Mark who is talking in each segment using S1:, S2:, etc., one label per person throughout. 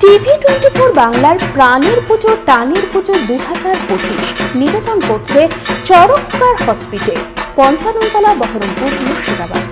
S1: TV24 বাংলার প্রাণের পুজো টানের পুজো 2025 নিবেদন করছে চরক স্কয়ার হসপিটাল, 55 তলা, বহরমপুর, মুর্শিদাবাদ।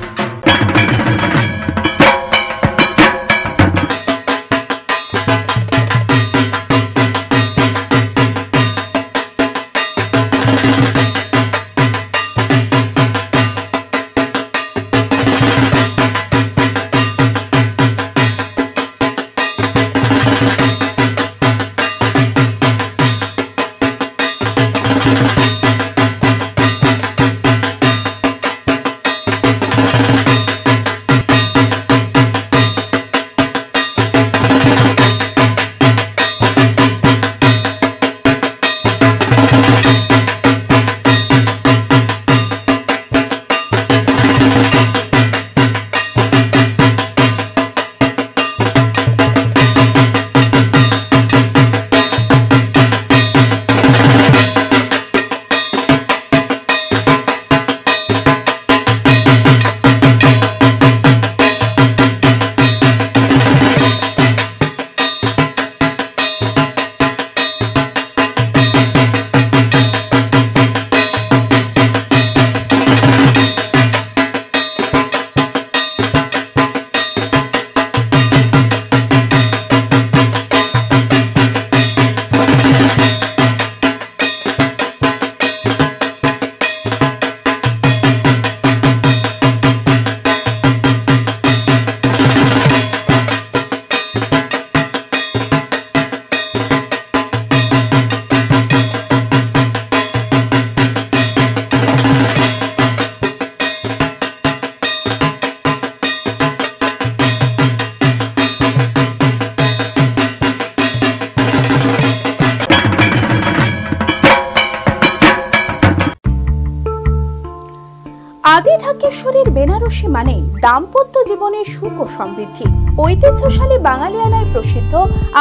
S1: আদি ঢাকেশ্বরীর বেনারসি মানে দাম্পত্য জীবনের সুখ ও সমৃদ্ধি। ঐতিহ্যশালী বাঙালিয়ানায় প্রসিদ্ধ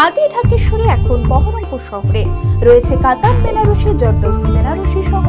S1: আদি ঢাকেশ্বরী এখন বহরমপুর শহরে রয়েছে কাতান বেনারসি, জরদৌসি বেনারসি সহ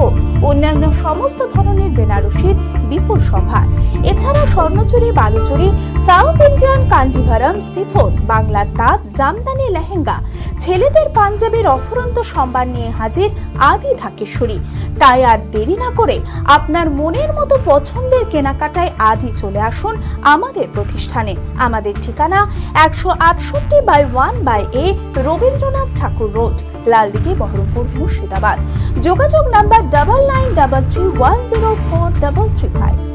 S1: অন্যান্য সমস্ত ধরনের বেনারসির বিপুল সম্ভার। এছাড়া Swarnachuri, Baluchari, south Indian Kanjivaram, chiffon, বাংলার তাঁত, জামদানি, লেহেঙ্গা, ছেলেদের পাঞ্জাবির অফুরন্ত সম্ভার নিয়ে হাজির আদি ঢাকেশ্বরী। তাই আর দেরি না করে আপনার মনের মতো পছন্দের কেনাকাটায় আজই চলে আসুন আমাদের প্রতিষ্ঠানে। আমাদের ঠিকানা 168/1/A রবীন্দ্রনাথ ঠাকুর রোড, লালদিঘি, বহরমপুর, মুর্শিদাবাদ। যোগাযোগ নাম্বার 9933104335।